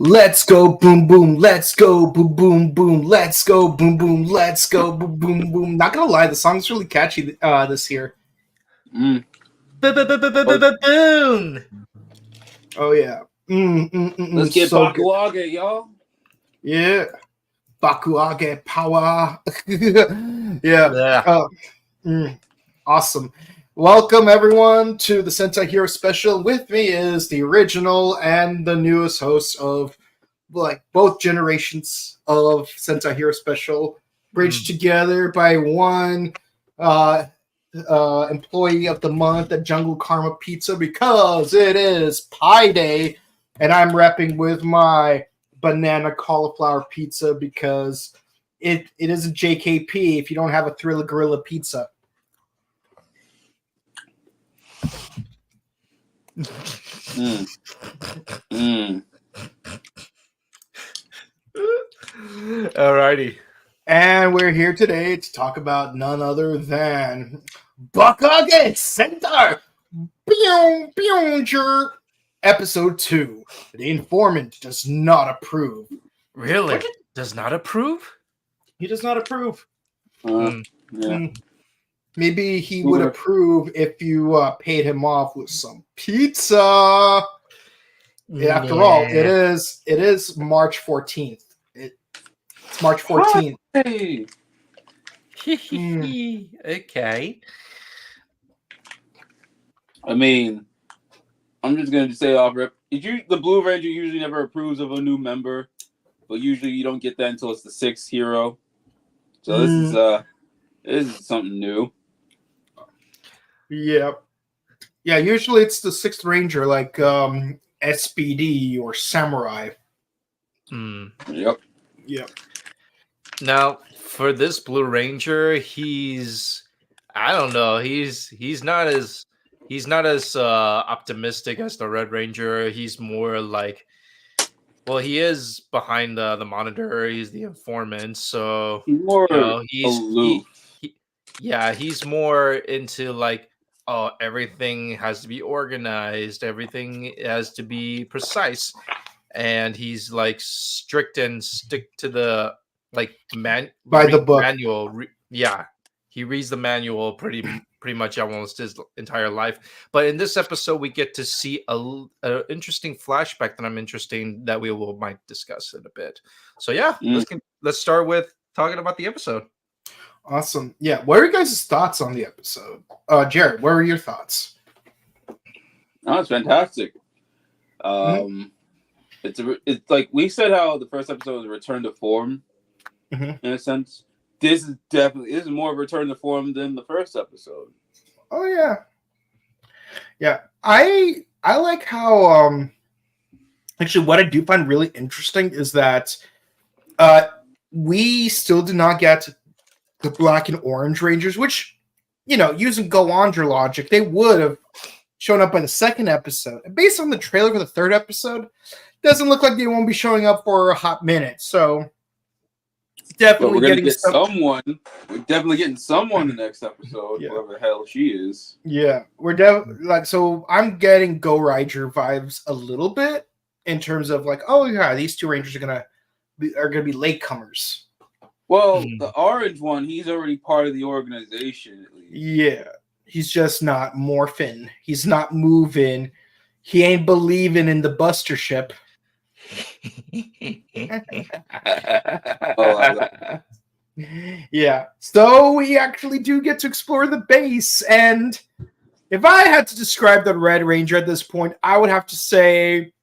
Let's go boom boom, let's go boom boom boom, let's go boom boom, let's go boom boom boom. Not gonna lie, the song's really catchy this year. Mm. Boom! Oh yeah. Let's get so good. Bakuage, y'all. Yeah. Bakuage power. yeah. Yeah. Awesome. Welcome everyone to the Sentai Hero Special. With me is the original and the newest host of both generations of Sentai Hero Special, bridged together by one employee of the month at Jungle Karma Pizza because it is Pie Day, and I'm repping with my banana cauliflower pizza because it isn't JKP if you don't have a Thriller Gorilla pizza. Alrighty. And we're here today to talk about none other than Bakuage Sentai Boonboomger, Episode 2. The Informant does not approve. Really? Does not approve? He does not approve. Yeah. Maybe he would approve if you paid him off with some pizza. After all, it is March 14th. It's March 14th. Hey. Okay. I mean, I'm just gonna say off rip. The Blue Ranger usually never approves of a new member, but usually you don't get that until it's the 6th hero. So this is something new. Yeah. Yeah, usually it's the 6th Ranger, like SBD or Samurai. Yep. Now, for this Blue Ranger, he's not as optimistic as the Red Ranger. He's more like, well, he is behind the monitor. He's the informant, so He's more aloof. He's more into like, oh, everything has to be organized, everything has to be precise, and he's like strict and stick to the the book manual. He reads the manual pretty much almost his entire life. But in this episode, we get to see a interesting flashback that we might discuss in a bit. So let's start with talking about the episode. Awesome. Yeah. What are you guys' thoughts on the episode? Jared, what are your thoughts? Oh, it's fantastic. It's like we said how the first episode was a return to form in a sense. This is more of a return to form than the first episode. Oh yeah. Yeah. I like how actually what I do find really interesting is that we still do not get the Black and Orange Rangers, which, using Go Andra logic, they would have shown up by the second episode. And based on the trailer for the third episode, doesn't look like they won't be showing up for a hot minute. So definitely getting someone. We're definitely getting someone in the next episode, whoever the hell she is. Yeah, we're definitely so I'm getting Go Rider vibes a little bit in terms of like, oh yeah, these two Rangers are gonna be latecomers. Well, the orange one, he's already part of the organization, at least. Yeah. He's just not morphing. He's not moving. He ain't believing in the Buster ship. Yeah. So we actually do get to explore the base. And if I had to describe the Red Ranger at this point, I would have to say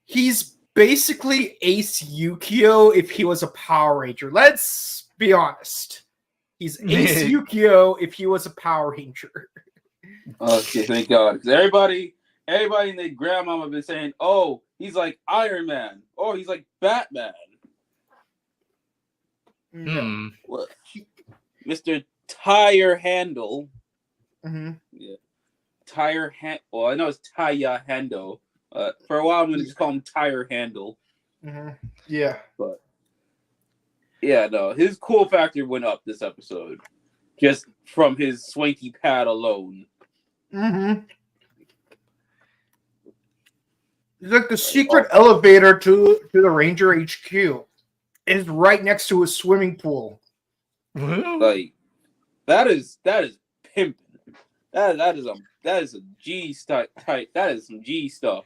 he's basically Ace Yukio if he was a Power Ranger. Let's be honest. He's Ace Yukio if he was a Power Ranger. Okay, thank God. Because everybody and their grandmama have been saying, oh, he's like Iron Man. Oh, he's like Batman. What? Mr. Tire Handle. Yeah. Well, I know it's Taya Handle. For a while, I'm going to just call him Tire Handle. Yeah. But, yeah, no, his cool factor went up this episode. Just from his swanky pad alone. like the secret elevator to the Ranger HQ is right next to a swimming pool. Like that is pimping. That is a G type. That is some G stuff.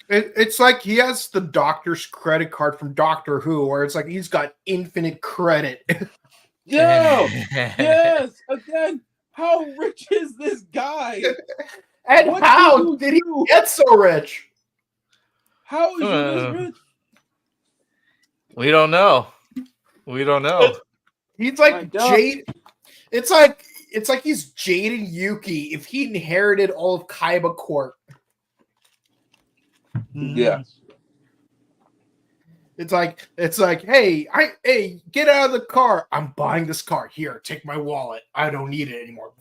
It's like he has the doctor's credit card from Doctor Who, where it's like he's got infinite credit. Yo, yes. Again, how rich is this guy? And What how did he get so rich? How is he this rich? We don't know. We don't know. He's like Jade. It's like he's Jade and Yuki if he inherited all of Kaiba Court. Yeah. It's like, hey, get out of the car. I'm buying this car. Here, take my wallet. I don't need it anymore.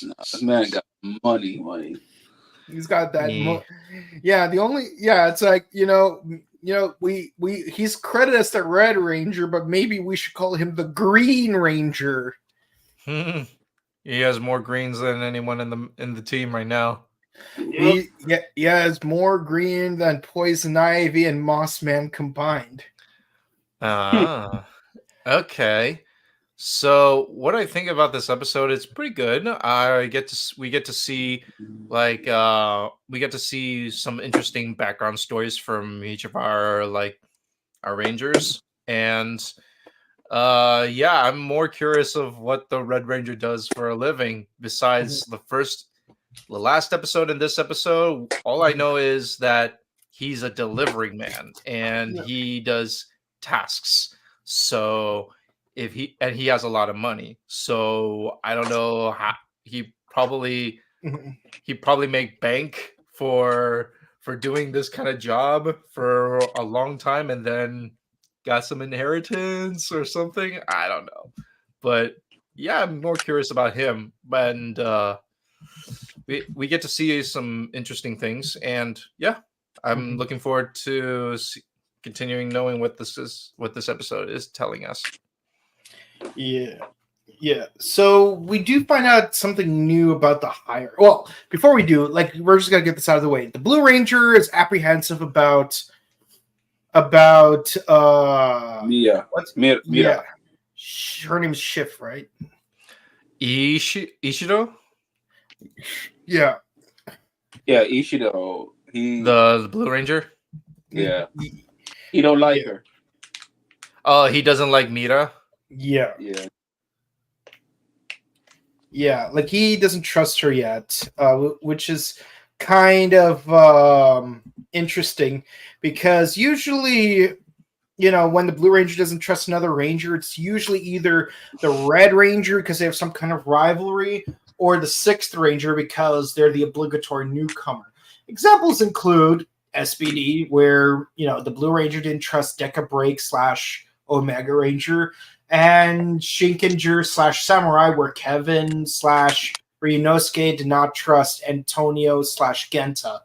No, this man got money. He's got that. It's like, he's credited as the Red Ranger, but maybe we should call him the Green Ranger. He has more greens than anyone in the team right now. He has more green than Poison Ivy and Moss Man combined. Okay. So what I think about this episode, it's pretty good. We get to see some interesting background stories from each of our Rangers, and I'm more curious of what the Red Ranger does for a living besides the last episode and this episode. All I know is that he's a delivery man and he does tasks. So he has a lot of money. So I don't know how he probably make bank for doing this kind of job for a long time and then got some inheritance or something. I don't know. But yeah, I'm more curious about him. And we get to see some interesting things, and I'm looking forward to continuing knowing what this episode is telling us. Yeah. So we do find out something new about the hire. Well, before we do, we're just gonna get this out of the way. The Blue Ranger is apprehensive about Mia. Mia. Yeah. Her name's Schiff, right? Ishido? Yeah. Yeah, Ishido. The Blue Ranger? Yeah. He don't like her. Oh, he doesn't like Mira? Yeah. Yeah. Yeah, he doesn't trust her yet, which is kind of interesting because usually, when the Blue Ranger doesn't trust another Ranger, it's usually either the Red Ranger because they have some kind of rivalry, or the Sixth Ranger because they're the obligatory newcomer. Examples include SPD, where the Blue Ranger didn't trust Deca Break / Omega Ranger, and Shinkenger / Samurai, where Kevin / Ryunosuke did not trust Antonio / Genta.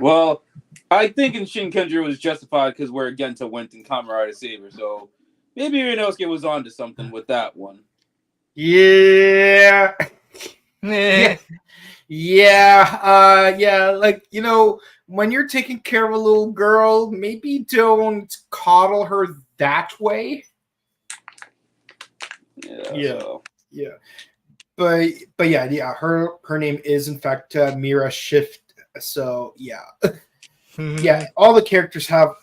Well, I think in Shinkenger was justified because where Genta went in Kamen Rider Saber, so maybe Ryunosuke was onto something with that one. Yeah. When you're taking care of a little girl, maybe don't coddle her that way. But her name is in fact Mira Shift. So all the characters have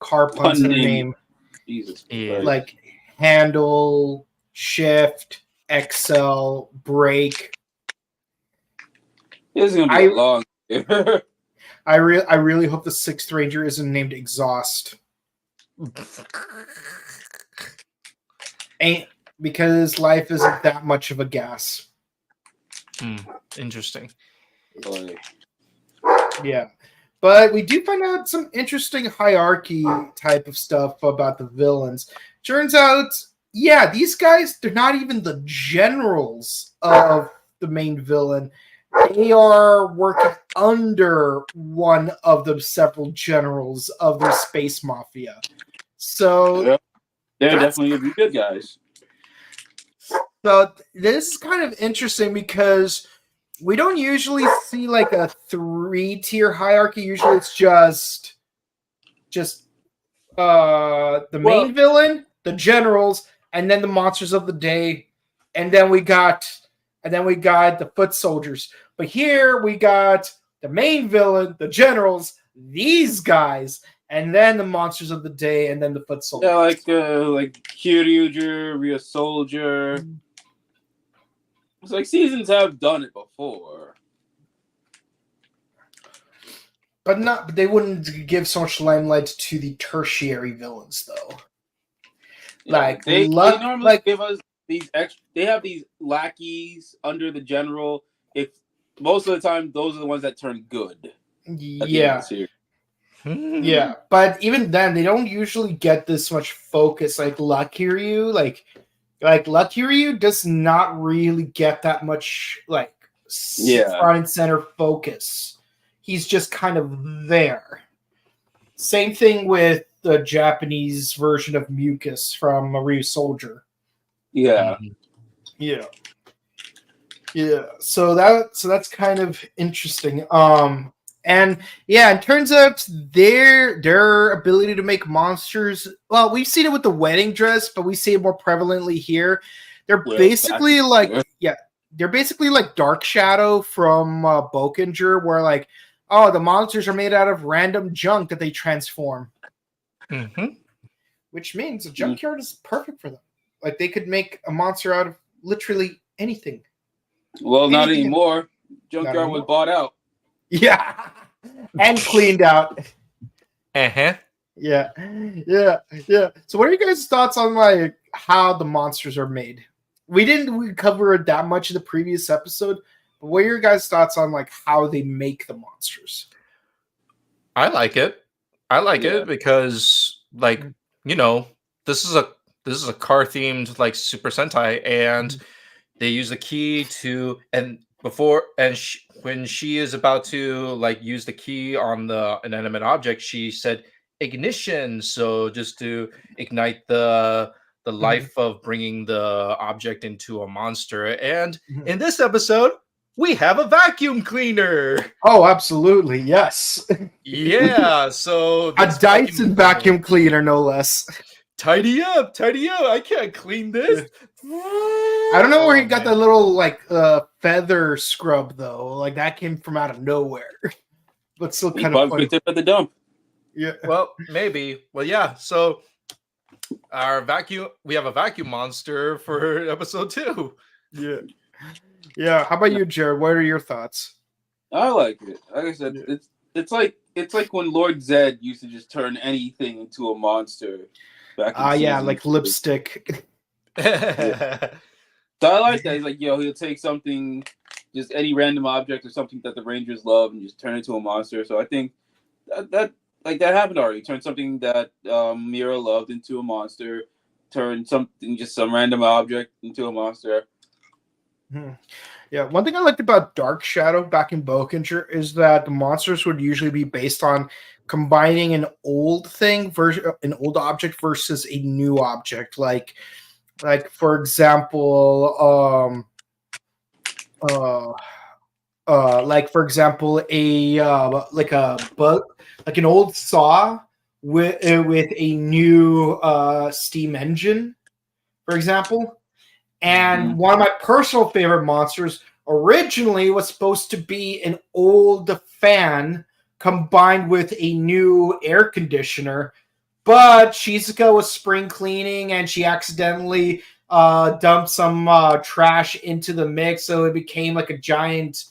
car puns in their name. Jesus. Like Handle, Shift, Excel, Break. This is gonna be long. I really hope the Sixth Ranger isn't named Exhaust. Because life isn't that much of a gas. Interesting. Yeah. But we do find out some interesting hierarchy type of stuff about the villains. Turns out, these guys, they're not even the generals of the main villain. They are working under one of the several generals of the space mafia. So they're definitely gonna be good guys. So this is kind of interesting because we don't usually see like a 3-tier hierarchy. Usually it's just the main villain, the generals, and then the monsters of the day, and then we got the foot soldiers. But here we got the main villain, the generals, these guys, and then the monsters of the day, and then the foot soldiers. Yeah, like Kyryuger, Rhea Soldier. It's like seasons have done it before. But they wouldn't give so much limelight to the tertiary villains, though. Yeah, like they luck, normally like give us these extra. They have these lackeys under the general. If most of the time, those are the ones that turn good. yeah, yeah. But even then, they don't usually get this much focus. Like Luck Kiryu, like Luck Kiryu does not really get that much front and center focus. He's just kind of there. Same thing with the Japanese version of Mucus from Ryu Soldier. Yeah. Yeah. So that's kind of interesting. And yeah, it turns out their ability to make monsters. Well, we've seen it with the wedding dress, but we see it more prevalently here. They're basically like Dark Shadow from Bookender, where like, oh, the monsters are made out of random junk that they transform. Mm-hmm. Which means a junkyard is perfect for them. Like they could make a monster out of literally anything. Well, not anymore. Junkyard was bought out. Yeah. And cleaned out. Uh-huh. Yeah. So what are you guys' thoughts on like how the monsters are made? We didn't cover it that much in the previous episode, but what are your guys' thoughts on like how they make the monsters? I like it. It because like, you know, this is a car themed like Super Sentai, and they use the key to when she is about to like use the key on the inanimate object, she said ignition, so just to ignite the life of bringing the object into a monster. And in this episode, we have a vacuum cleaner. Oh, absolutely, yes. Yeah, so a Dyson vacuum cleaner, no less. Tidy up! I can't clean this. I don't know where he got that little like feather scrub though. Like that came from out of nowhere, but still kind of funny. Tip at the dump. Yeah. Well, maybe. Well, yeah. So we have a vacuum monster for episode 2. Yeah. How about you, Jared? What are your thoughts? I like it. Like I said, it's like when Lord Zed used to just turn anything into a monster. Like lipstick. So I like that. He's like, he'll take something, just any random object or something that the Rangers love, and just turn it into a monster. So I think that happened already. Turn something that Mira loved into a monster. Turn some random object into a monster. Yeah, one thing I liked about Dark Shadow back in Bookender is that the monsters would usually be based on combining an old object versus a new object. Like for example, an old saw with a new steam engine, for example. And one of my personal favorite monsters originally was supposed to be an old fan combined with a new air conditioner. But Shizuka was spring cleaning and she accidentally dumped some trash into the mix. So it became like a giant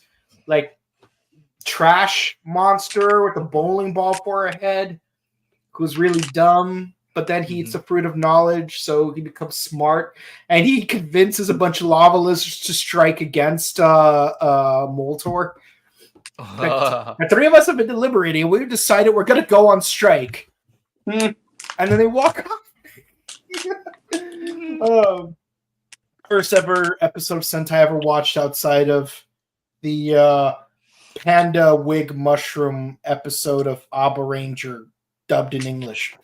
trash monster with a bowling ball for a head, who's really dumb. But then he eats the fruit of knowledge, so he becomes smart, and he convinces a bunch of lava lizards to strike against Moltor. The 3 of us have been deliberating, and we've decided we're going to go on strike. And then they walk off. First ever episode of Sentai I ever watched outside of the Panda Wig Mushroom episode of Abba Ranger dubbed in English.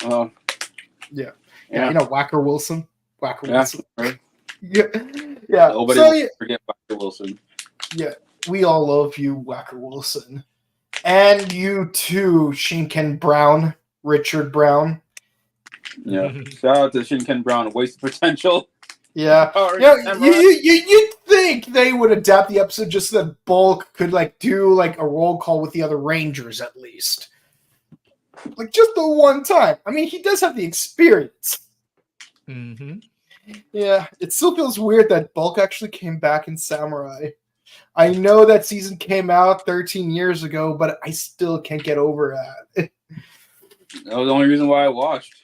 Yeah. You know, Whacker Wilson. Right. Yeah, yeah. Nobody So will forget Dr. Wilson. yeah, we all love you, Whacker Wilson, and you too, Shinken Brown, Richard Brown. Yeah. Shout out to Shinken Brown, wasted potential. Yeah, Power yeah. Samurai. You'd think they would adapt the episode just so that Bulk could like do like a roll call with the other Rangers at least, like just the one time. I mean, he does have the experience. Mm-hmm. Yeah, it still feels weird that Bulk actually came back in Samurai. I know that season came out 13 years ago, but I still can't get over that. That was the only reason why I watched.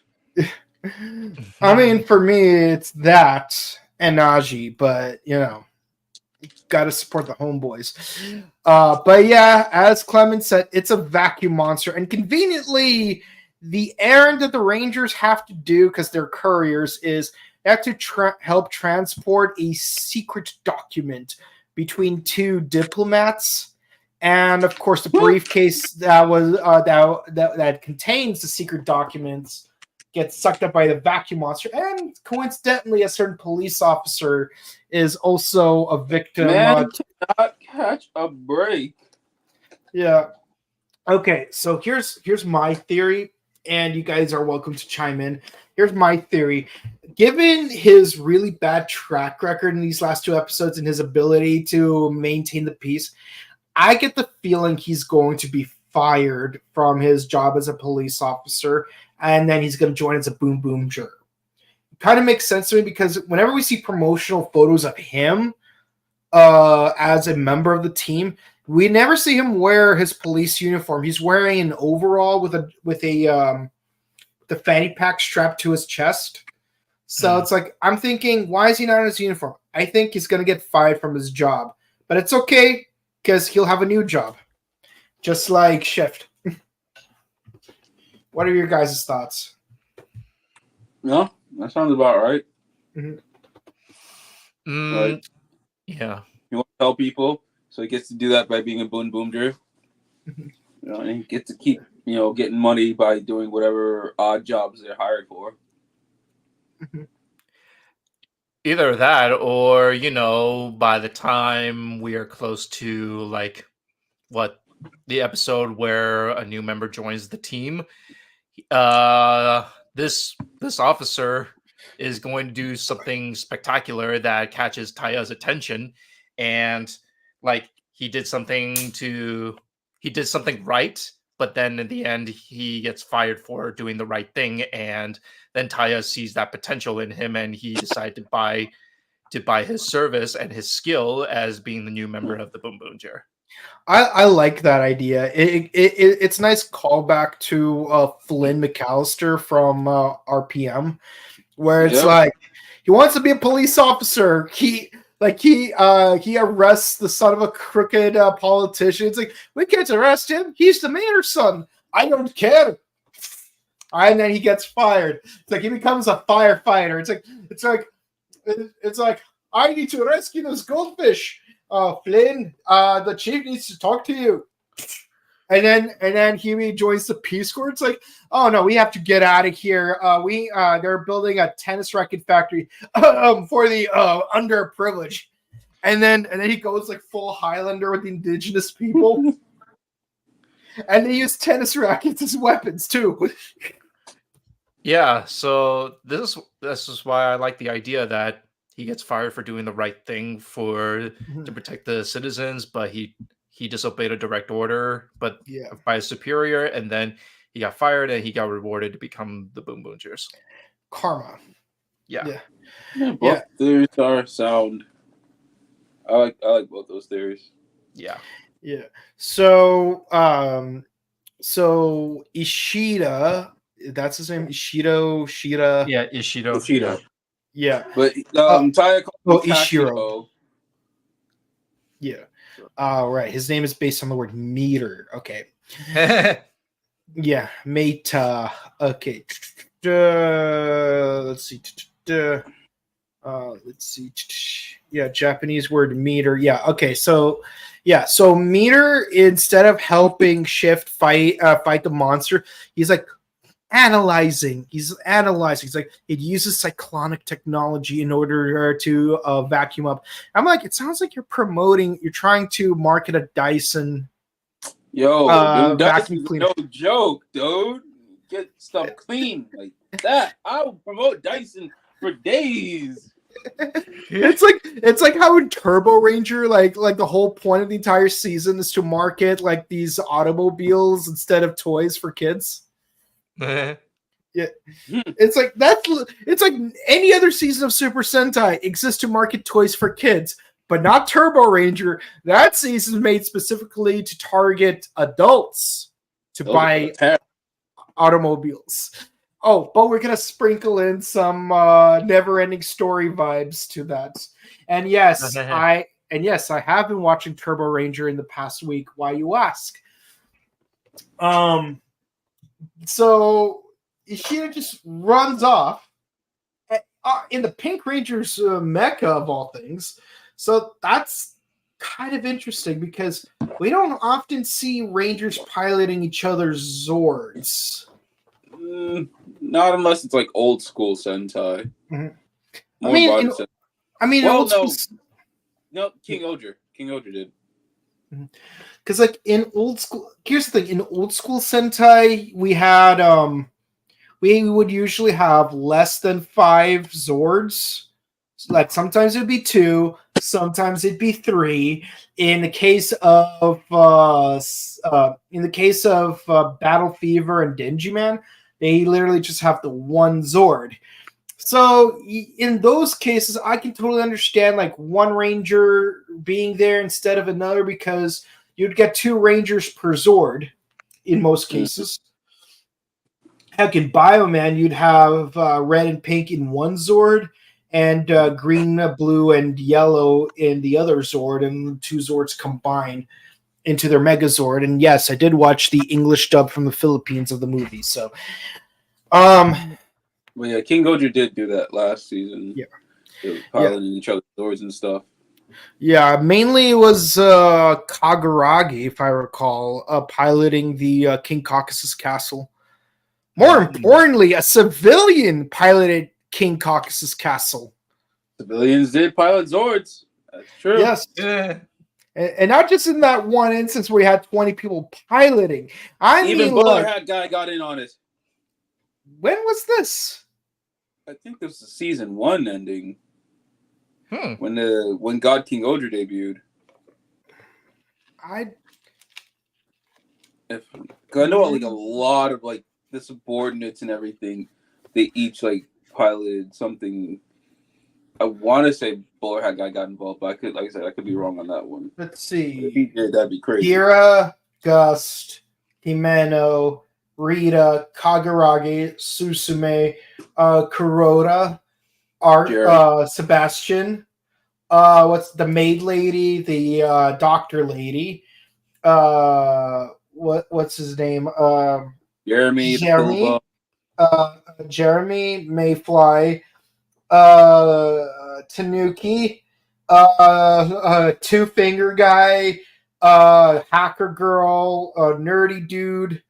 I mean, for me, it's that and Najee, but you know, got to support the homeboys. But yeah, as Clement said, it's a vacuum monster, and conveniently, the errand that the Rangers have to do because they're couriers is they have to help transport a secret document between two diplomats, and of course, the briefcase that was that contains the secret documents gets sucked up by the vacuum monster, and coincidentally, a certain police officer is also a victim. Man cannot catch a break. Yeah. Okay, so here's my theory, and you guys are welcome to chime in. Here's my theory. Given his really bad track record in these last two episodes and his ability to maintain the peace, I get the feeling he's going to be fired from his job as a police officer, and then he's going to join as a Boonboomger. Kind of makes sense to me because whenever we see promotional photos of him as a member of the team, we never see him wear his police uniform. He's wearing an overall with the fanny pack strapped to his chest. So it's like, I'm thinking, why is he not in his uniform? I think he's going to get fired from his job. But it's okay, because he'll have a new job. Just like Shift. What are your guys' thoughts? No, that sounds about right. Like, yeah. You want to tell people, so he gets to do that by being a Boonboomger. You know, and he gets to keep, getting money by doing whatever odd jobs they're hired for. Either that, or by the time we are close to like the episode where a new member joins the team, this officer is going to do something spectacular that catches Taya's attention, and like he did something right, but then in the end he gets fired for doing the right thing, and then Taya sees that potential in him, and he decided to buy his service and his skill as being the new member of the Boonboomger. I like that idea. It's a nice callback to Flynn McAllister from RPM, where it's like he wants to be a police officer. He arrests the son of a crooked politician. It's like, we can't arrest him. He's the mayor's son. I don't care. And then he gets fired. It's like he becomes a firefighter. It's like I need to rescue this goldfish. Flynn, the chief needs to talk to you. And then he joins the Peace Corps. It's like, oh no, we have to get out of here. They're building a tennis racket factory for the underprivileged. And then he goes like full Highlander with the indigenous people. And they use tennis rackets as weapons too. Yeah, so this is why I like the idea that he gets fired for doing the right thing to protect the citizens, but he disobeyed a direct order, but by a superior, and then he got fired and he got rewarded to become the Boonboomgers. Karma. Yeah. Both theories are sound. I like both those theories. Yeah. So Ishida, that's his name, Shida. Yeah, Ishido. Yeah. But Taya calls him Ishiro. Yeah. Right. His name is based on the word meter. Okay. Yeah. Meta. Okay. Let's see. Let's see. Yeah, Japanese word meter. Yeah. Okay. So meter, instead of helping Shift fight the monster, he's like, analyzing. He's analyzing. He's like, it uses cyclonic technology in order to vacuum up. I'm like, it sounds like you're trying to market a Dyson. Yo, vacuum Dyson's cleaner. no joke, dude. Get stuff clean like that. I will promote Dyson for days. It's like how in Turbo Ranger, like the whole point of the entire season is to market like these automobiles instead of toys for kids. Yeah, it's like any other season of Super Sentai exists to market toys for kids, but not Turbo Ranger. That season is made specifically to target adults to buy automobiles. Oh, but we're gonna sprinkle in some never-ending story vibes to that. And yes, I have been watching Turbo Ranger in the past week. Why, you ask? So Ishida just runs off in the Pink Ranger's mecha of all things. So that's kind of interesting because we don't often see Rangers piloting each other's Zords. Not unless it's like old school Sentai. Mm-hmm. No, King Oger did. Because like in old school, here's the thing: in old school Sentai, we had we would usually have less than 5 Zords. Like sometimes it'd be 2, sometimes it'd be 3. In the case of Battle Fever and Denjiman, they literally just have the 1 Zord. So in those cases, I can totally understand like one Ranger being there instead of another because you'd get 2 Rangers per Zord in most cases. Heck, in Bioman, you'd have red and pink in 1 Zord and green, blue, and yellow in the other Zord, and 2 Zords combined into their Megazord. And yes, I did watch the English dub from the Philippines of the movie. So, well, yeah, King Gojo did do that last season. Yeah, they were piloting each other's Zords and stuff. Yeah, mainly it was Kaguragi, if I recall, piloting the King Caucasus Castle. More importantly, a civilian piloted King Caucasus Castle. Civilians did pilot Zords. That's true. Yes. Yeah. And not just in that one instance where we had 20 people piloting. Even Bowler Hat guy got in on it. When was this? I think this was season 1 ending. When God King Oger debuted. I know like a lot of like the subordinates and everything, they each like piloted something. I want to say Bowler Hat guy got involved, but I could be wrong on that one. Let's see. If he did, that'd be crazy. Kira, Gust, Himeno, Rita, Kaguragi, Susume, Kuroda, Sebastian. What's the maid lady? The doctor lady. What's his name? Jeremy, Mayfly, Tanuki, Two Finger Guy, Hacker Girl, Nerdy Dude,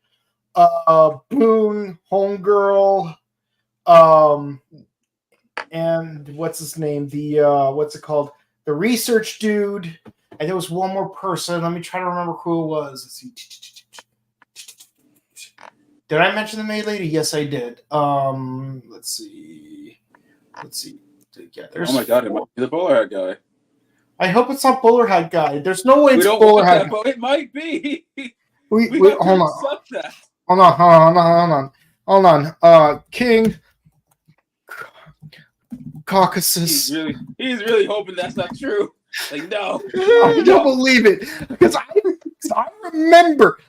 Boone, Homegirl, and what's his name? The what's it called? The Research Dude. And there was one more person. Let me try to remember who it was. Let's see. Did I mention the maid lady? Yes, I did. Let's see. Yeah, oh my god, it might be the Bowler Hat guy. I hope it's not Bowler Hat guy. There's no way it's Bowler Hat guy. It might be. Wait, hold on. Hold on. King Caucasus. He's really hoping that's not true. Like, no. I don't believe it. Because I remember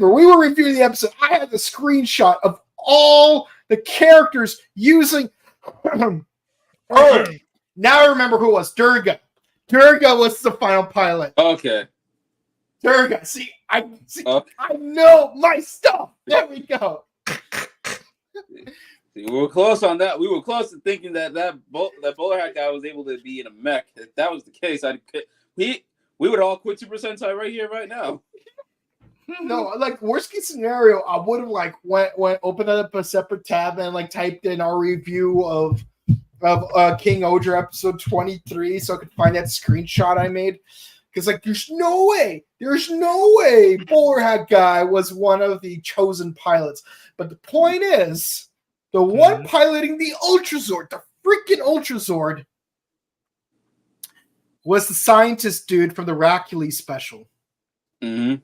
we were reviewing the episode. I had the screenshot of all the characters using now I remember who it was. Durga. Durga was the final pilot. Okay. Durga. I know my stuff. There we go. We were close on that. We were close to thinking that Bowler Hat guy was able to be in a mech. If that was the case, we would all quit Super Sentai right here, right now. No, like worst case scenario, I would have like went opened up a separate tab and like typed in our review of King Odra episode 23 so I could find that screenshot I made. Because like there's no way Bowler Hat Guy was one of the chosen pilots. But the point is, the one piloting the Ultrazord, the freaking Ultrazord, was the scientist dude from the Hercules special. Mm-hmm.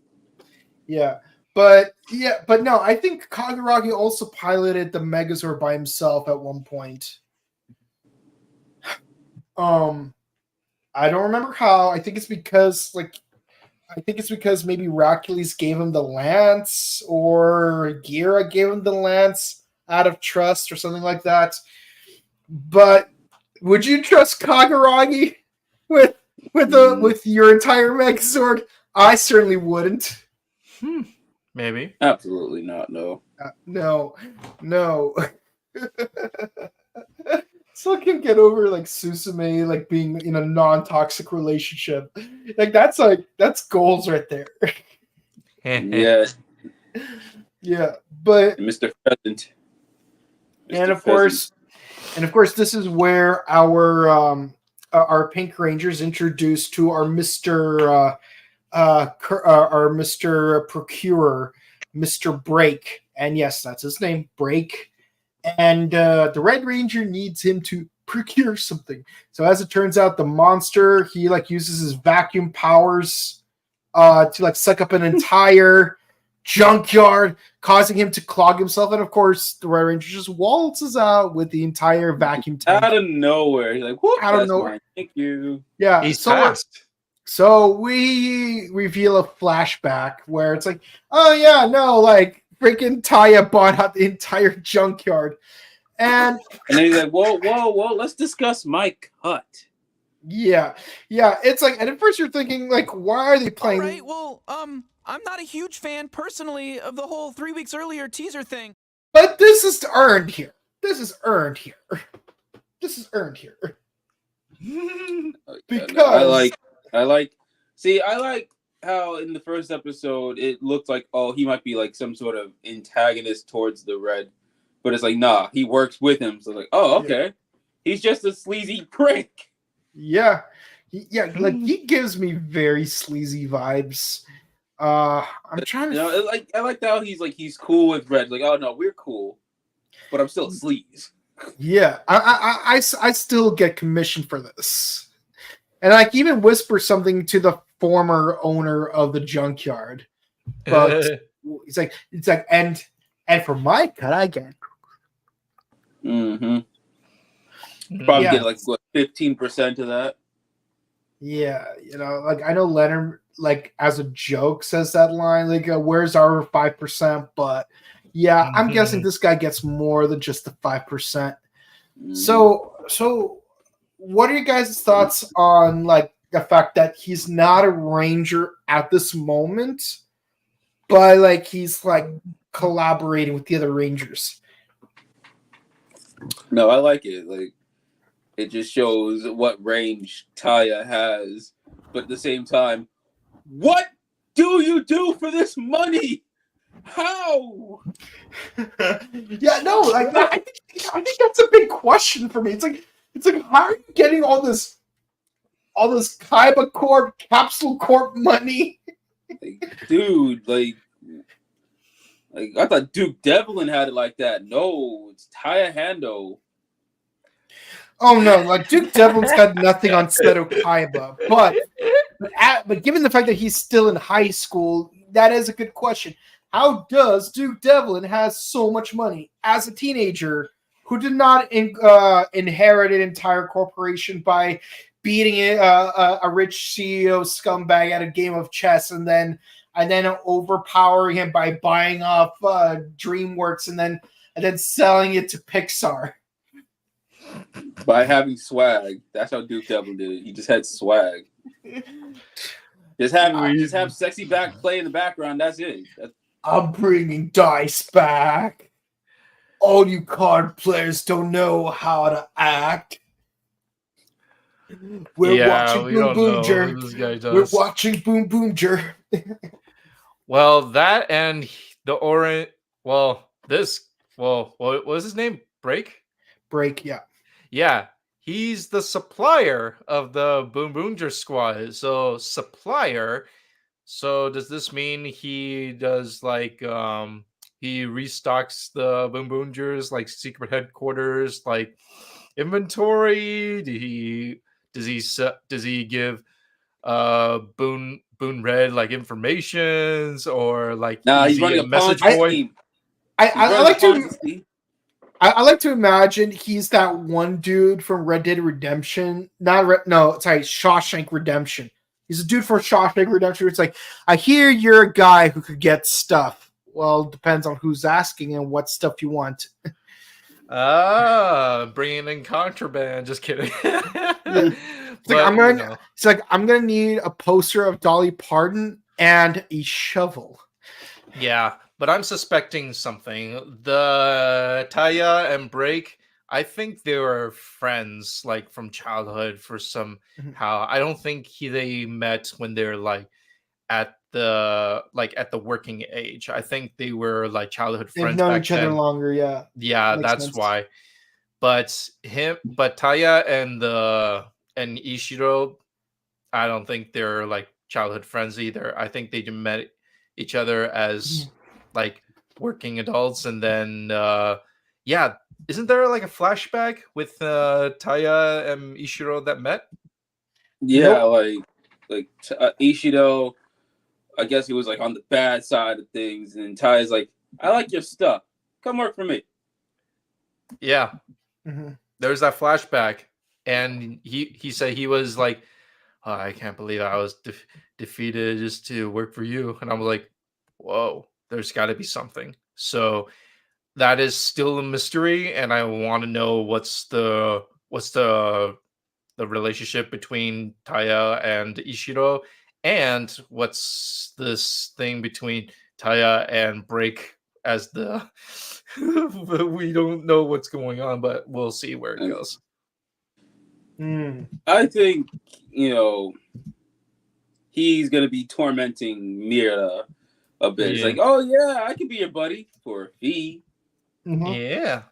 Yeah. But no, I think Kagaragi also piloted the Megazord by himself at one point. I don't remember how. I think it's because maybe Hercules gave him the lance, or Gira gave him the lance out of trust, or something like that. But would you trust Kagaragi with your entire Megazord? I certainly wouldn't. Maybe. Absolutely not. No. No. Still can't get over like Susume like being in a non-toxic relationship. That's goals right there. Yeah. Yeah, but Mr. Pheasant. and of course, this is where our Pink Rangers introduced to our Mr. Our Mr. Procurer, Mr. Break, and yes, that's his name, Break. And the Red Ranger needs him to procure something. So as it turns out, the monster, he like uses his vacuum powers to like suck up an entire junkyard, causing him to clog himself. And of course, the Red Ranger just waltzes out with the entire vacuum tank. Out of nowhere. He's like, whoop, out of nowhere. Mine. Thank you. Yeah. He's fast. So we reveal a flashback where it's like, oh yeah, no, like freaking Taya bought out the entire junkyard. And then he's like, whoa, let's discuss my cut. Yeah. It's like, and at first you're thinking, like, why are they playing? All right, well, I'm not a huge fan personally of the whole 3 weeks earlier teaser thing. But this is earned here. Because I like how in the first episode it looked like, oh, he might be like some sort of antagonist towards the Red, but it's like, nah, he works with him. So like, oh, okay, yeah. He's just a sleazy prick. Yeah, like he gives me very sleazy vibes. I'm trying to, I like how he's cool with Red. Like, oh no, we're cool, but I'm still sleaze. Yeah, I still get commission for this, and like even whisper something to the former owner of the junkyard, but it's like and for my cut I get. Mm-hmm. Probably get like what 15% of that. Yeah, like I know Leonard, like as a joke, says that line, like "Where's our 5%?" But yeah, I'm guessing this guy gets more than just the 5%. So, what are you guys' thoughts on like the fact that he's not a ranger at this moment, but like he's like collaborating with the other rangers? No, I like it. Like, it just shows what range Taya has, but at the same time, what do you do for this money? How? Yeah, no, like I think that's a big question for me. It's like how are you getting all this Kaiba Corp, Capsule Corp money? Like, dude, like I thought Duke Devlin had it like that. No, it's Taya Hando. Oh no, like Duke Devlin's got nothing on Seto Kaiba, but given the fact that he's still in high school, that is a good question. How does Duke Devlin has so much money as a teenager who did not inherit an entire corporation by beating a rich CEO scumbag at a game of chess and then overpowering him by buying off DreamWorks and then selling it to Pixar? By having swag. That's how Duke Devlin did it. He just had swag. Just have sexy back play in the background. That's it. I'm bringing dice back. All you card players don't know how to act. We're watching Boonboomger. We're watching Boonboomger. Well, that and the orange. Well, this. Well, what was his name? Break. Break, yeah. Yeah, he's the supplier of the Boonboomger squad. So supplier. So does this mean he does like he restocks the Boonboomgers like secret headquarters like inventory? Does he give Boon Red like informations or like Nah, is he's he running a a Ponzi message boy? scheme. I, He I, I runs a like to Ponzi scheme. I like to imagine he's that one dude from Red Dead Redemption. No, sorry, Shawshank Redemption. He's a dude from Shawshank Redemption. It's like, I hear you're a guy who could get stuff. Well, it depends on who's asking and what stuff you want. Bringing in contraband. Just kidding. It's like, It's like, I'm gonna need a poster of Dolly Parton and a shovel. Yeah, but I'm suspecting something. The Taya and Break, I think they were friends like from childhood for somehow. I don't think they met when they're like at the working age. I think they were like childhood They've friends known back each other then. longer, yeah. Yeah, Makes that's sense. why. But Taya and Ishiro, I don't think they're like childhood friends either. I think they just met each other as like working adults, and then yeah, isn't there like a flashback with Taya and Ishiro that met? Yeah, Nope. like Ishido, I guess he was like on the bad side of things, and Ty's like, I like your stuff. Come work for me. Yeah, Mm-hmm. there's that flashback, and he said he was like, oh, I can't believe I was defeated just to work for you, and I was like, whoa, there's got to be something. So that is still a mystery, and I want to know what's the relationship between Taya and Ishiro, and what's this thing between Taya and Break as the we don't know what's going on, but we'll see where it goes. I think, he's gonna be tormenting Mira a bit. It's like, oh yeah, I could be your buddy for a fee. Mm-hmm. Yeah.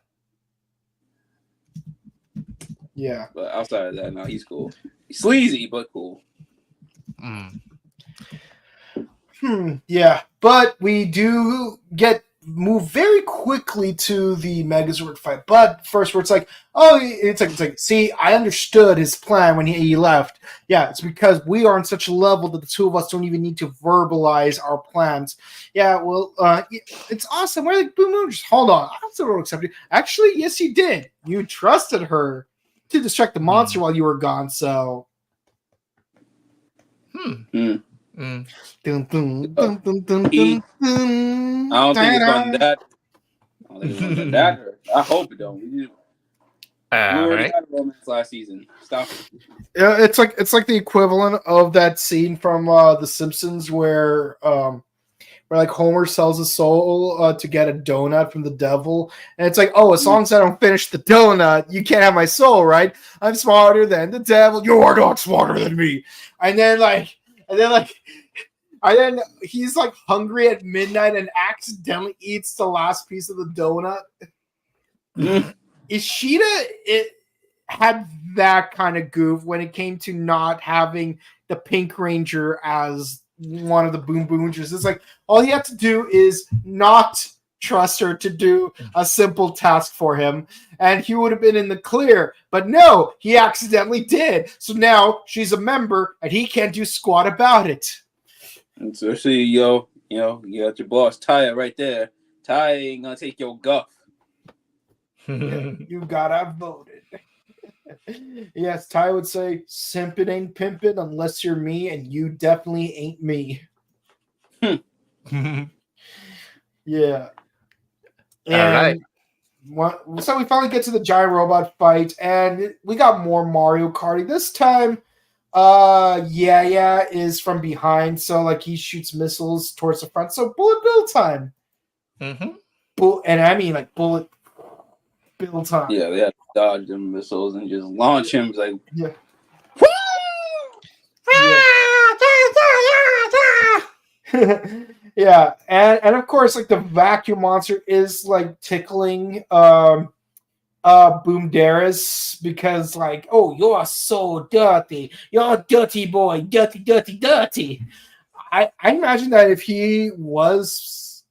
Yeah. But outside of that, no, he's cool. He's sleazy, but cool. Yeah, but we do move very quickly to the Megazord fight. But first, where it's like, see, I understood his plan when he left. Yeah, it's because we are on such a level that the two of us don't even need to verbalize our plans. Yeah, well, it's awesome. We're like, boom, just hold on. I still don't accept it. Actually, yes, you did. You trusted her to distract the monster while you were gone. So. Dun, I don't think it's on that. I hope it don't. We already had a romance last season. Stop it. Yeah, it's like the equivalent of that scene from The Simpsons where like Homer sells his soul to get a donut from the devil, and it's like, oh, as long as I don't finish the donut, you can't have my soul, right? I'm smarter than the devil. You are not smarter than me. And then he's like hungry at midnight and accidentally eats the last piece of the donut. Ishida, it had that kind of goof when it came to not having the Pink Ranger as one of the Boonboomgers. It's like all he had to do is not trust her to do a simple task for him, and he would have been in the clear. But no, he accidentally did. So now she's a member, and he can't do squat about it. And especially, you got your boss Taya right there. Taya ain't gonna take your guff. You got outvoted. Yes, Ty would say, simpin' ain't pimpin' unless you're me, and you definitely ain't me. Yeah. And so we finally get to the giant robot fight, and we got more Mario Karting. This time, yeah, is from behind, so like he shoots missiles towards the front. So bullet bill time. And I mean like bullet bill time. Yeah, they have to dodge them missiles and just launch him. It's like, yeah. Yeah, and of course, like the vacuum monster is like tickling Boomdaris because like, oh, you're so dirty, you're a dirty boy, dirty, dirty, dirty. I imagine that if he was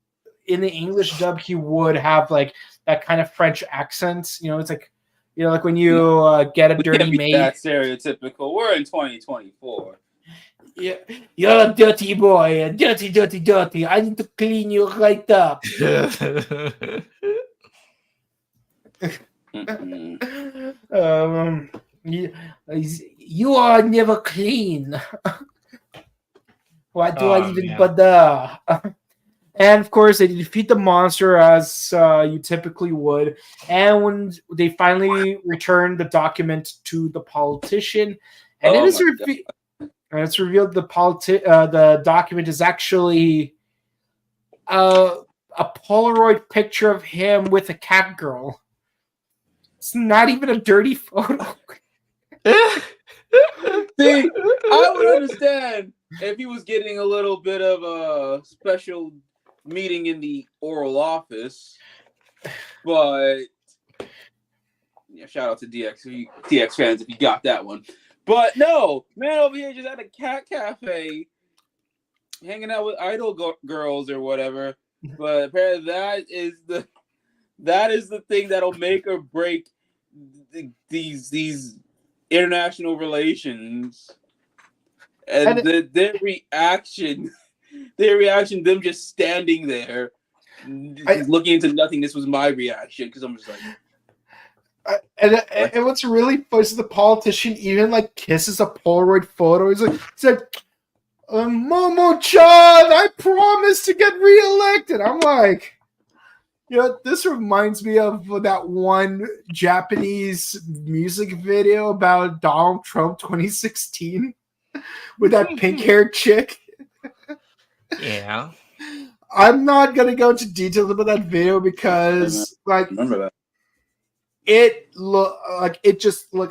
in the English dub, he would have like that kind of French accent. You know, it's like, you know, like when you get a We dirty can't be maid. that stereotypical. We're in 2024. Yeah, you're a dirty boy, dirty, dirty, dirty. I need to clean you right up. You, you are never clean. Why do I even bother? And of course, they defeat the monster as you typically would. And when they finally return the document to the politician, and it's revealed the document is actually a Polaroid picture of him with a cat girl. It's not even a dirty photo. See, I would understand if he was getting a little bit of a special meeting in the oral office, but yeah, shout out to DX fans if you got that one. But no, man over here just at a cat cafe, hanging out with idol girls or whatever. But apparently that is the thing that'll make or break these international relations. And their reaction, them just standing there, looking into nothingness was my reaction because I'm just like. And what's really funny is the politician even like kisses a Polaroid photo. He's like, Momo-chan, I promise to get reelected. I'm like, you know, this reminds me of that one Japanese music video about Donald Trump 2016 with that pink-haired chick. Yeah. I'm not going to go into details about that video because, like, Remember that. I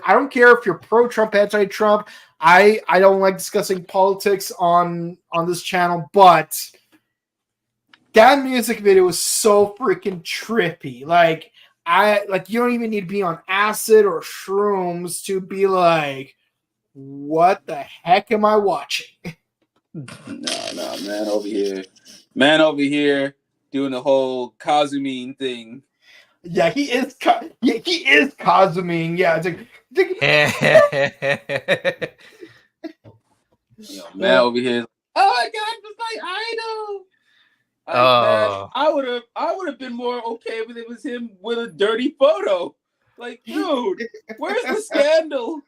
don't care if you're pro-Trump, anti-Trump. I don't like discussing politics on this channel, but that music video was so freaking trippy. Like you don't even need to be on acid or shrooms to be like, what the heck am I watching? No, man over here doing the whole Kazumine thing. Yeah, he is Kazumine. Yeah, it's like man over here. Oh my God, it's my idol. Man, I would have been more okay if it was him with a dirty photo. Like, dude, where's the scandal?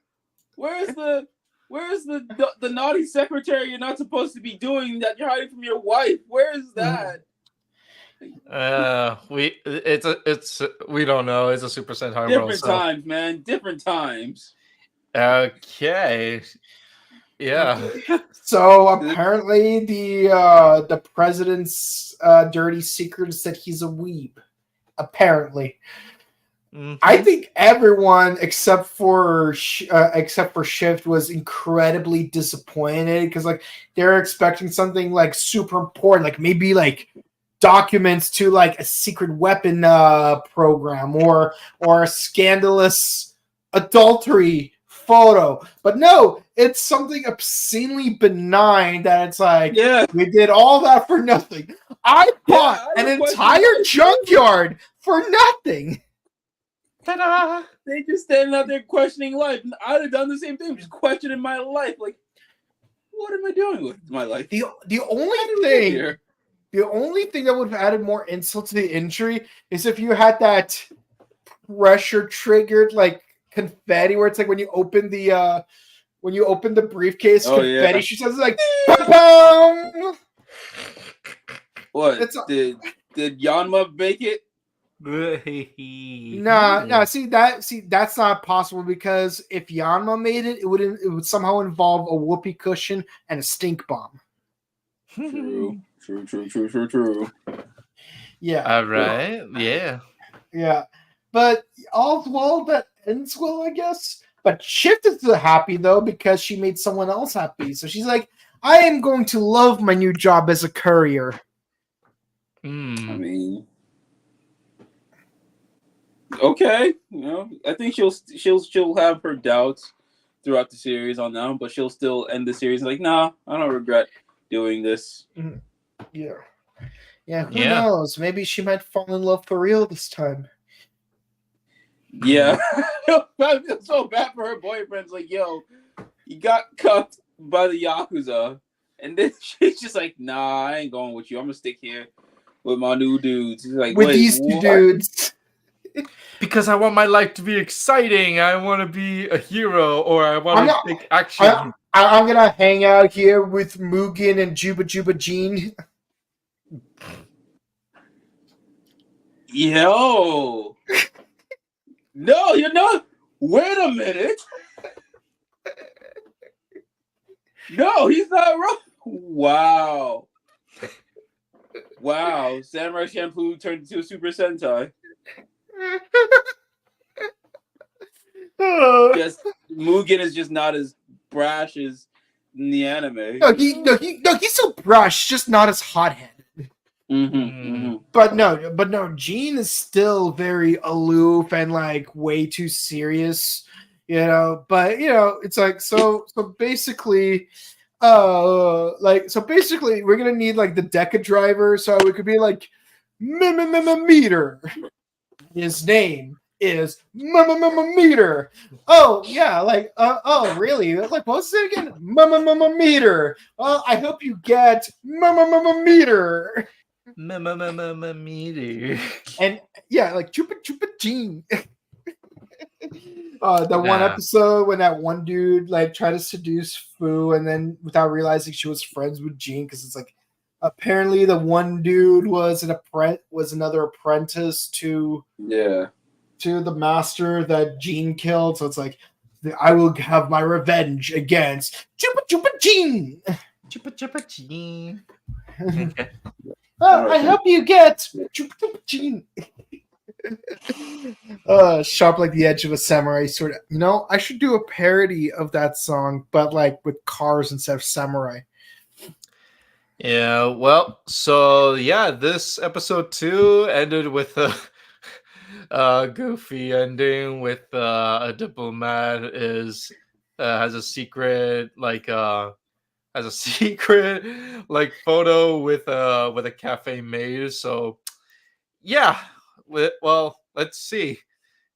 Where's the naughty secretary you're not supposed to be doing that you're hiding from your wife? Where is that? We don't know. It's a Super Sentai world. Different times, man. Different times. Okay. Yeah. So apparently the president's dirty secret is that he's a weeb. Apparently. Mm-hmm. I think everyone except for Shift was incredibly disappointed because like they're expecting something like super important, like maybe like documents to like a secret weapon program or a scandalous adultery photo. But no, it's something obscenely benign that it's like, yeah, we did all that for nothing. I bought an entire junkyard for nothing. Ta-da! They just standing out there questioning life. I'd have done the same thing, just questioning my life. Like, what am I doing with my life? The only thing that would have added more insult to the injury is if you had that pressure triggered like confetti, where it's like when you open the briefcase, confetti. Yeah. She says like, "Ba-boom!" What did Yanma make it? No. See that's not possible because if Yanma made it, it would somehow involve a whoopee cushion and a stink bomb. True. Yeah. All right. Yeah. Yeah. But all's well that ends well, I guess. But Shift is happy though because she made someone else happy. So she's like, I am going to love my new job as a courier. I mean, okay, I think she'll have her doubts throughout the series on that, but she'll still end the series like, nah, I don't regret doing this. Yeah. Yeah, who knows? Maybe she might fall in love for real this time. Yeah. I feel so bad for her boyfriend's like, yo, you got cucked by the Yakuza. And then she's just like, nah, I ain't going with you. I'm going to stick here with my new dudes. He's like, with wait, these two what? dudes. Because I want my life to be exciting. I want to be a hero, or I want to take action. I'm going to hang out here with Mugen and Juba Juba Jean. Yo. No, you're not. Wait a minute. No, he's not wrong. Wow. Wow. Samurai Champloo turned into a Super Sentai. Just Mugen is just not as brash as in the anime. No, he's so brash, just not as hot-headed. But no, Jean is still very aloof and like way too serious, But it's like so basically, we're gonna need like the Deca driver, so it could be like Meter. His name is Meter. Oh yeah, oh really? Like what's it again? Meter. Well, I hope you get Meter. Meter. And yeah, like Chupa Chupa Jean. One episode when that one dude like tried to seduce Fu, and then without realizing she was friends with Jean, because it's like apparently the one dude was another apprentice to the master that Jean killed. So it's like I will have my revenge against Chupa Chupa Jean. Chupa Chupa Jean. I hope you get Chupa Chupa Jean. Sharp like the edge of a samurai sword. I should do a parody of that song, but like with cars instead of samurai. Yeah, well, so yeah, this episode 2 ended with a goofy ending with a diplomat has a secret photo with a cafe maid. So yeah, well, let's see.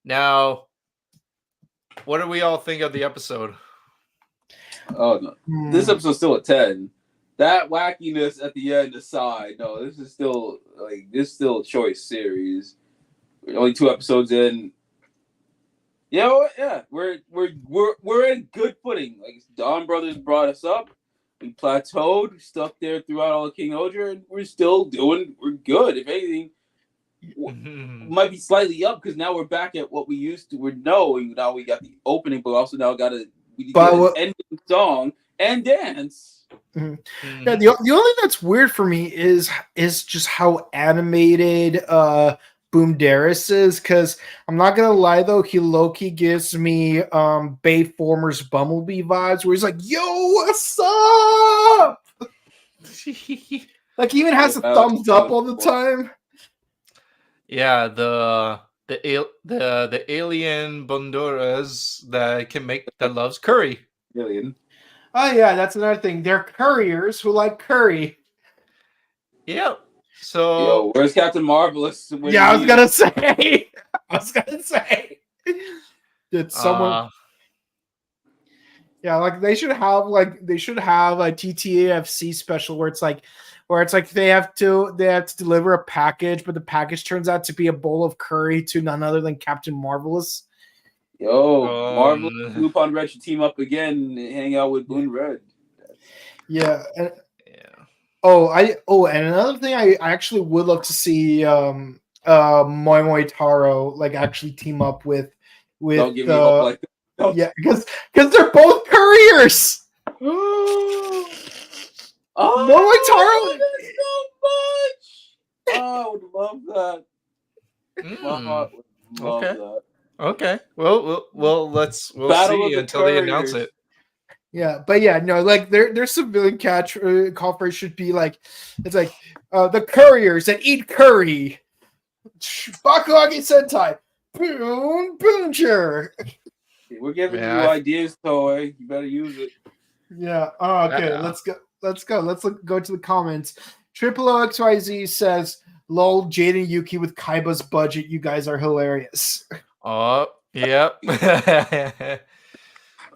Now, what do we all think of the episode? Oh no, this episode's still a 10. That wackiness at the end aside, no, this is still a choice series. We're only 2 episodes in. Yeah, we're in good footing. Like Dawn Brothers brought us up, we plateaued, stuck there throughout all of King Oger, and we're good. If anything, might be slightly up because now we're back at what we used to. We're knowing now we got the opening, but also now we get an ending song and dance. Mm-hmm. Yeah, the only thing that's weird for me is just how animated Boomderis is, because I'm not gonna lie though, he low-key gives me Bayformer's Bumblebee vibes, where he's like, "Yo, what's up?" Like he even has a thumbs up all the time. Yeah, the alien Bonduras that loves curry. Alien. Oh yeah, that's another thing. They're couriers who like curry. Yep. So yo, where's Captain Marvelous? I was gonna say. Did someone? Yeah, like they should have a TTAFC special where it's like they have to deliver a package, but the package turns out to be a bowl of curry to none other than Captain Marvelous. Yo, Marvel and Lupin Red should team up again and hang out with Boon Red. Yeah. And another thing, I actually would love to see Moi Moi Taro like actually team up with Don't give me hope like that. Yeah, because they're both couriers. Moi Moi Taro so much. Oh, I would love that. My heart would love that. Okay. Well, we'll Battle see until they announce it. Yeah, but yeah, no, like their civilian call phrase should be like, it's like the couriers that eat curry, Bakuage Sentai Boonboomger. We're giving Man, you ideas, Toei. You better use it. Yeah. Oh, okay. Yeah. Let's go. Let's go. Go to the comments. Triple OXYZ says, "Lol, Jade and Yuki with Kaiba's budget. You guys are hilarious." Oh, yep.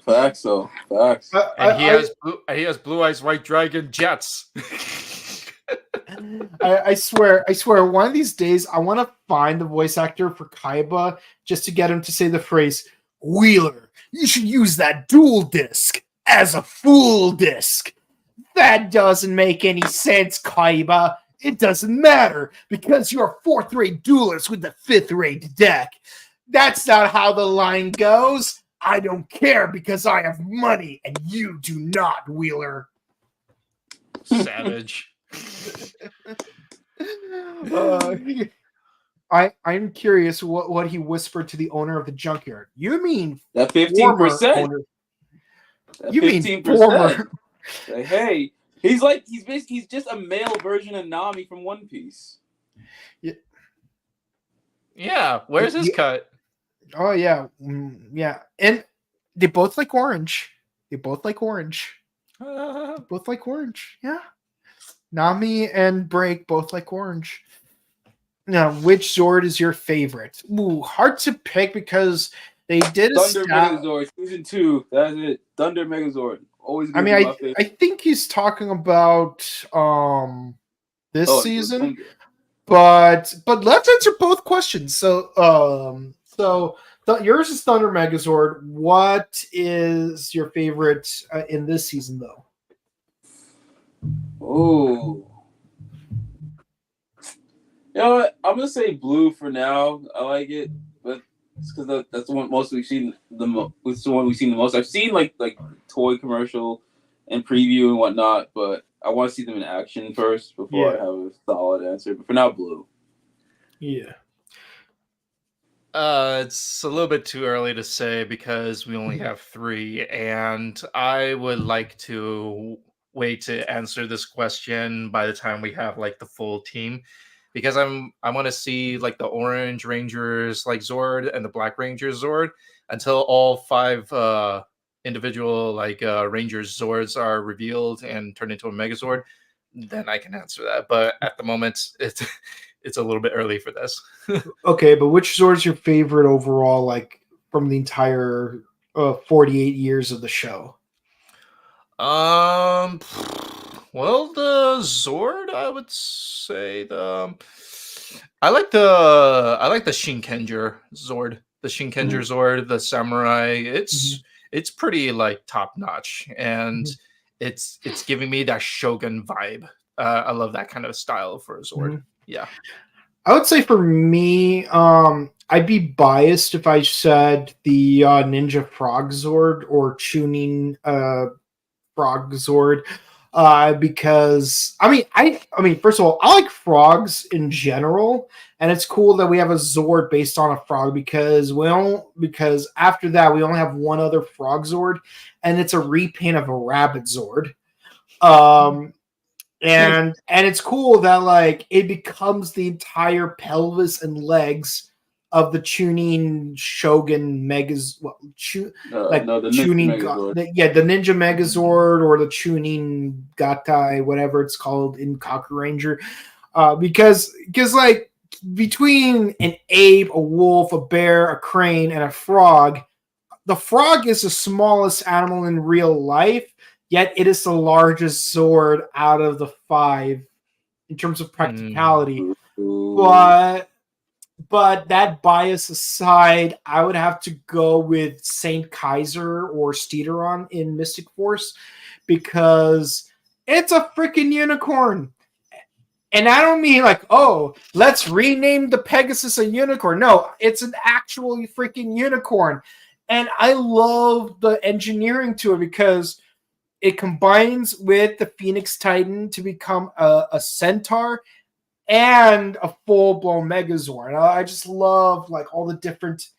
Facts, though. Facts. And he has blue eyes white dragon jets. I swear, one of these days, I want to find the voice actor for Kaiba just to get him to say the phrase, "Wheeler, you should use that dual disc as a full disc." That doesn't make any sense, Kaiba. It doesn't matter because you're a fourth-rate duelist with the fifth-rate deck. That's not how the line goes. I don't care because I have money and you do not, Wheeler. Savage. I'm curious what he whispered to the owner of the junkyard. You mean that 15%? You mean 15%. former? Like, hey, he's just a male version of Nami from One Piece. Yeah, where's his cut? Oh yeah, yeah, and they both like orange. Both like orange. Yeah. Nami and Break both like orange. Now, which Zord is your favorite? Ooh, hard to pick because they did Thunder Megazord season 2. That's it. Thunder Megazord. Always. I mean, I think he's talking about this season, but let's answer both questions. So yours is Thunder Megazord. What is your favorite in this season, though? Oh, you know what? I'm gonna say blue for now. I like it, but it's because that's the one most we've seen It's the one we've seen the most. I've seen like toy commercial and preview and whatnot, but I want to see them in action first before I have a solid answer. But for now, blue. Yeah. It's a little bit too early to say because we only have 3, and I would like to wait to answer this question by the time we have like the full team, because I want to see like the Orange Rangers like Zord and the Black Rangers Zord until all 5 individual like Rangers Zords are revealed and turned into a Megazord. Then I can answer that, but at the moment it's a little bit early for this. Okay, but which Zord is your favorite overall, like from the entire 48 years of the show? Well, the Zord, I would say I like the Shinkenger Zord, Zord, the Samurai. It's pretty like top notch, and it's giving me that Shogun vibe. I love that kind of style for a Zord. Yeah. I would say for me, I'd be biased if I said the Ninja Frog Zord or Chunin Frog Zord, because I mean, first of all, I like frogs in general, and it's cool that we have a Zord based on a frog because after that we only have one other Frog Zord, and it's a repaint of a Rabbit Zord. And it's cool that like it becomes the entire pelvis and legs of the Chunin Shogun Megas, the Chunin, the Ninja Megazord or the Chunin Gatai, whatever it's called in Kaku Ranger, because like between an ape, a wolf, a bear, a crane, and a frog, the frog is the smallest animal in real life. Yet it is the largest Zord out of the 5 in terms of practicality. But that bias aside, I would have to go with Saint Kaiser or Steederon in Mystic Force because it's a freaking unicorn. And I don't mean like, oh, let's rename the Pegasus a unicorn. No, it's an actual freaking unicorn. And I love the engineering to it because it combines with the Phoenix Titan to become a centaur and a full-blown Megazord. I just love like all the different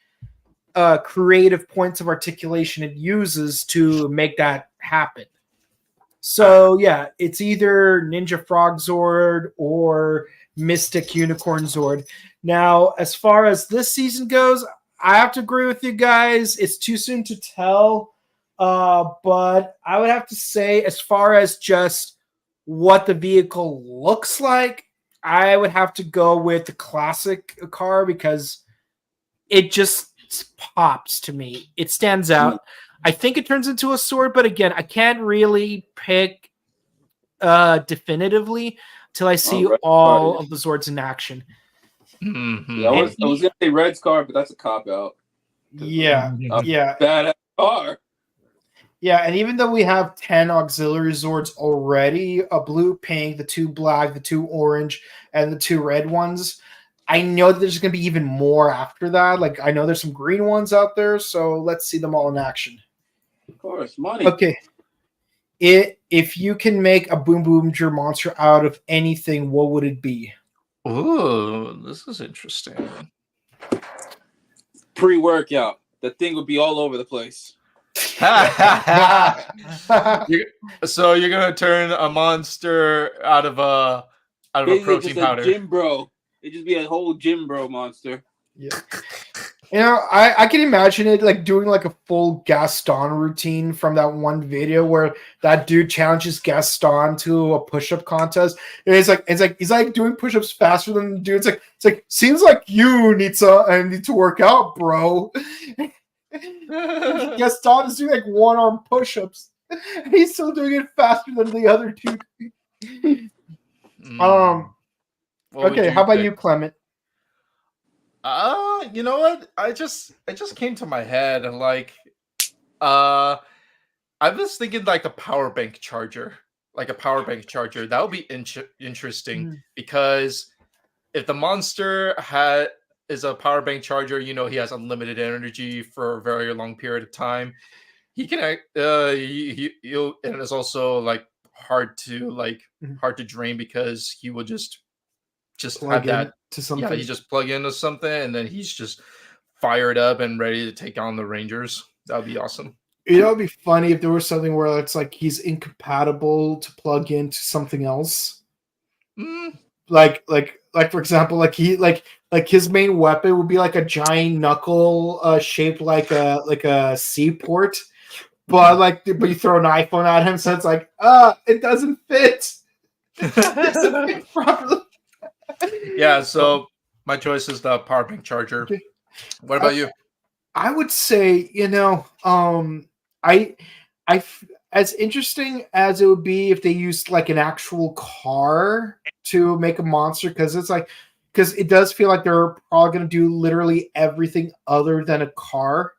creative points of articulation it uses to make that happen. So yeah, it's either Ninja Frog Zord or Mystic Unicorn Zord. Now, as far as this season goes, I have to agree with you guys. It's too soon to tell. But I would have to say, as far as just what the vehicle looks like, I would have to go with the classic car because it just pops to me. It stands out. I think it turns into a sword, but again, I can't really pick definitively till I see all of the Zords in action. Mm-hmm. Yeah, I was gonna say Red's car, but that's a cop out. Yeah. Bad car. Yeah, and even though we have 10 auxiliary Zords already, a blue, pink, the 2 black, the 2 orange, and the 2 red ones, I know that there's going to be even more after that. Like, I know there's some green ones out there, so let's see them all in action. Of course, money. Okay. If you can make a Boonboomger monster out of anything, what would it be? Ooh, this is interesting. Pre-workout. That thing would be all over the place. So you're gonna turn a monster out of a protein powder. Gym bro. It'd just be a whole gym bro monster. Yeah. You know, I can imagine it like doing like a full Gaston routine from that one video where that dude challenges Gaston to a push-up contest. And it's like he's like doing push-ups faster than the dude. It's like seems like you need to work out, bro. Gaston is doing like one-arm push-ups. He's still doing it faster than the other two. Okay, how about you, Clement? You know what? It just came to my head and like I was thinking like a power bank charger. That would be interesting because if the monster is a power bank charger, you know, he has unlimited energy for a very long period of time. He can he'll, and it's also like hard to drain because he will just plug have that to something. Yeah, you just plug into something and then he's just fired up and ready to take on the Rangers. That would be awesome. You know, it'd be funny if there was something where it's like he's incompatible to plug into something else. Like for example, like his main weapon would be like a giant knuckle shaped like a seaport, but you throw an iPhone at him, so it's like it doesn't fit. It doesn't fit properly. Yeah, so my choice is the power bank charger. Okay. What about you? I would say, you know, I as interesting as it would be if they used like an actual car to make a monster, because it does feel like they're probably going to do literally everything other than a car.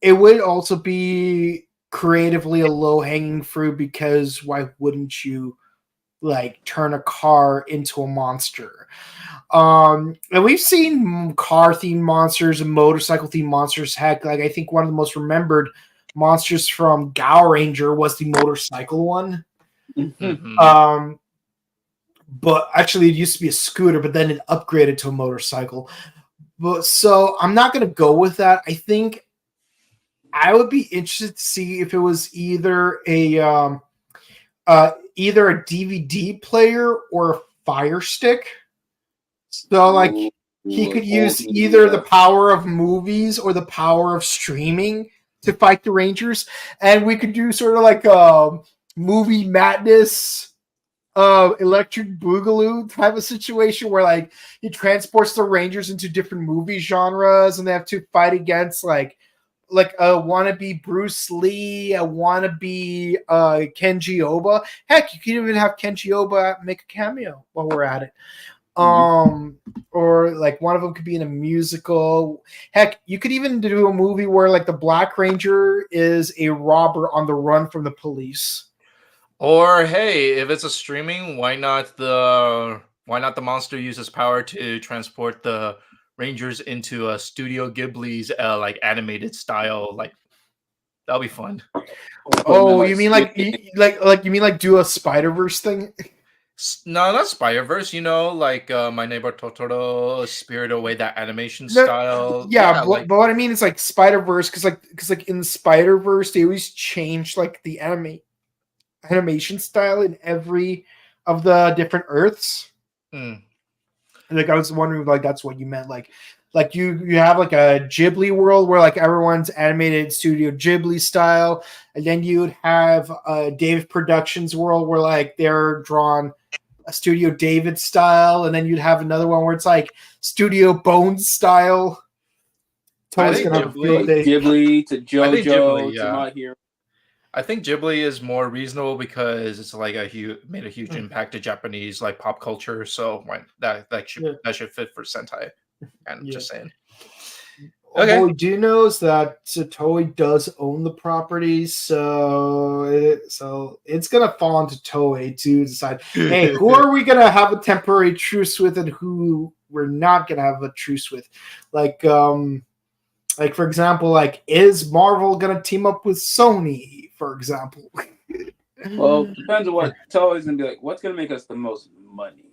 It would also be creatively a low-hanging fruit, because why wouldn't you like turn a car into a monster? And we've seen car themed monsters and motorcycle themed monsters. Heck, like I think one of the most remembered monsters from Gao Ranger was the motorcycle one. But actually it used to be a scooter, but then it upgraded to a motorcycle. But so I'm not going to go with that. I think I would be interested to see if it was either a DVD player or a Fire Stick. So like he could use either the power of movies or the power of streaming to fight the Rangers, and we could do sort of like a movie madness, electric boogaloo type of situation where like he transports the Rangers into different movie genres, and they have to fight against like a wannabe Bruce Lee, a wannabe Kenji Oba. Heck, you could even have Kenji Oba make a cameo while we're at it. Or like one of them could be in a musical. Heck, you could even do a movie where like the Black Ranger is a robber on the run from the police. Or hey, if it's a streaming, why not the monster uses power to transport the Rangers into a Studio Ghibli's like animated style? Like that'll be fun. Oh, you mean like do a Spider-Verse thing? No, not Spider-Verse, like My Neighbor Totoro, Spirit Away, that animation No, style. yeah, Like but what I mean is like Spider-Verse, because in Spider-Verse they always change like the animation style in every of the different Earths. mm, Like I was wondering, like that's what you meant, like you have like a Ghibli world where like everyone's animated Studio Ghibli style, and then you'd have a David Productions world where like they're drawn a Studio David style, and then you'd have another one where it's like Studio Bones style. I Toei's think gonna have a Ghibli- field day. Ghibli to I think JoJo Ghibli, to yeah. My Hero. I think Ghibli is more reasonable because it's like made a huge impact to Japanese like pop culture. So that should fit for Sentai. And Yeah. just saying. What Okay. we do know is that Toei does own the property, so it's gonna fall into Toei to decide, hey, who are we gonna have a temporary truce with, and who we're not gonna have a truce with? Like for example, like is Marvel gonna team up with Sony, for example? Well, depends on what Toei's gonna be like. What's gonna make us the most money?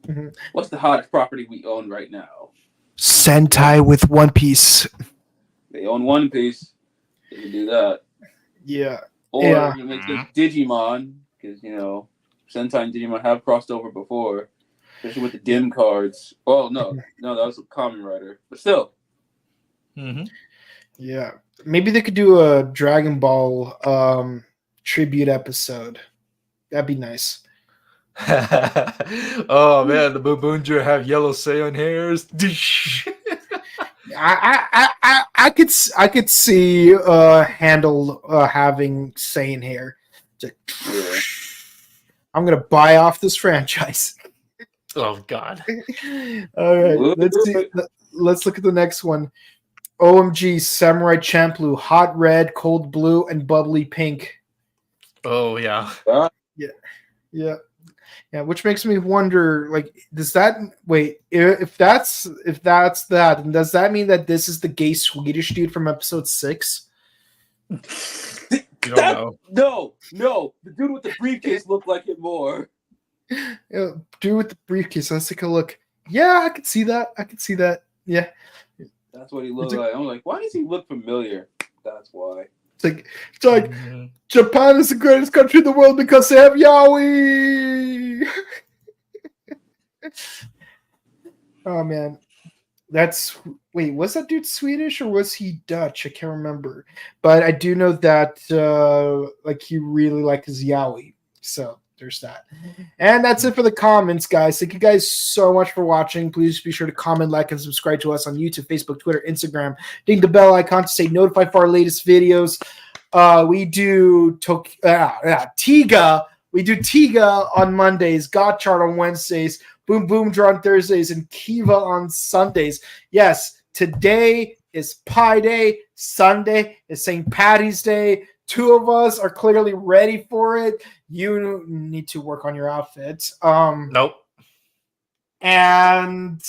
Mhm. What's the hottest property we own right now? Sentai with One Piece. They own One Piece. They can do that. Yeah. Or Yeah. it makes sense Digimon, because Sentai and Digimon have crossed over before, especially with the dim cards. Oh no, that was a Kamen Rider, but still. Mm-hmm. Yeah. Maybe they could do a Dragon Ball tribute episode. That'd be nice. Oh man, the Boonboomger have yellow Saiyan hairs. I could see Handle having Saiyan hair. It's like, I'm gonna buy off this franchise. Oh god. All right, let's look at the next one. OMG Samurai Champloo, hot red, cold blue, and bubbly pink. Oh yeah. Yeah. Which makes me wonder, like, does that if that's that, then does that mean that this is the gay Swedish dude from episode 6? You don't know. No, the dude with the briefcase looked like it more. Dude with the briefcase. Let's take a look. Yeah, I could see that. Yeah. That's what he looked like. I'm like, why does he look familiar? That's why. It's like Japan is the greatest country in the world because they have yaoi. Oh man, was that dude Swedish or was he Dutch? I can't remember, but I do know that he really liked his yaoi. So there's that. And that's it for the comments, guys. Thank you guys so much for watching. Please be sure to comment, like, and subscribe to us on YouTube, Facebook, Twitter, Instagram. Ding the bell icon to stay notified for our latest videos. We do Tiga. We do Tiga on Mondays, Gotchard on Wednesdays, Boonboomger on Thursdays, and Kiva on Sundays. Yes, today is Pi Day. Sunday is St. Patty's Day. Two of us are clearly ready for it. You need to work on your outfit. Nope. And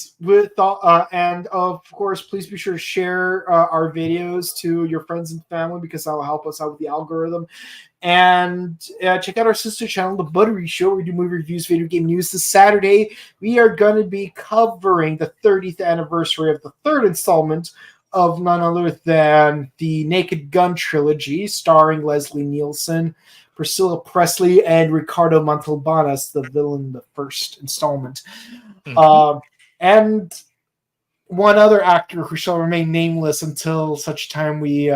and of course, please be sure to share our videos to your friends and family because that will help us out with the algorithm. And check out our sister channel, The Buttery Show, where we do movie reviews, video game news. This Saturday, we are going to be covering the 30th anniversary of the third installment of none other than the Naked Gun trilogy, starring Leslie Nielsen, Priscilla Presley, and Ricardo Montalban as the villain in the first installment. Mm-hmm. And one other actor who shall remain nameless until such time we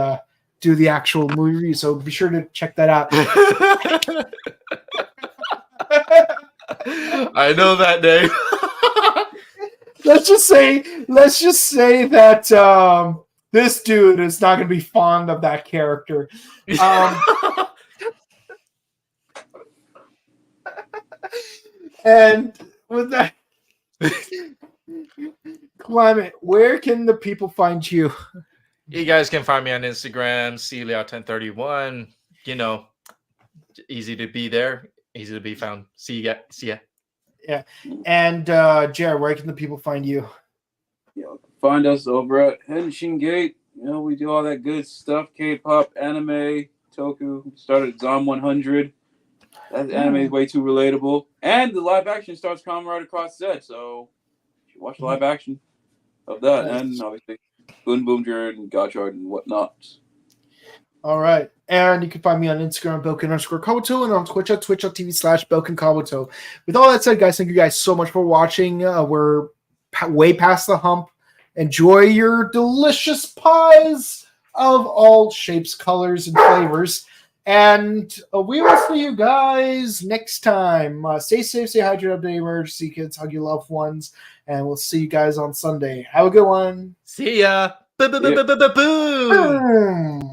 do the actual movie review. So be sure to check that out. I know that name. Let's just say that this dude is not going to be fond of that character. And with that, Climate, where can the people find you? You guys can find me on Instagram, Celia1031. Easy to be there, easy to be found. See ya. Yeah. And Jared, where can the people find you? Find us over at Henshin Gate. We do all that good stuff: K-pop, anime, toku. Started Zom 100. That anime is way too relatable. And the live action starts Kamen Rider Cross Z, so you should watch the live action of that. Nice. And obviously Boonboomger and Gotchard and whatnot. All right. And you can find me on Instagram, Boken_Kabuto, and on Twitch at twitch.tv/BokenKabuto. With all that said, guys, thank you guys so much for watching. We're way past the hump. Enjoy your delicious pies of all shapes, colors, and flavors. And we will see you guys next time. Stay safe, stay hydrated, update emergency kids, hug your loved ones, and we'll see you guys on Sunday. Have a good one. See ya. Boom. Boom.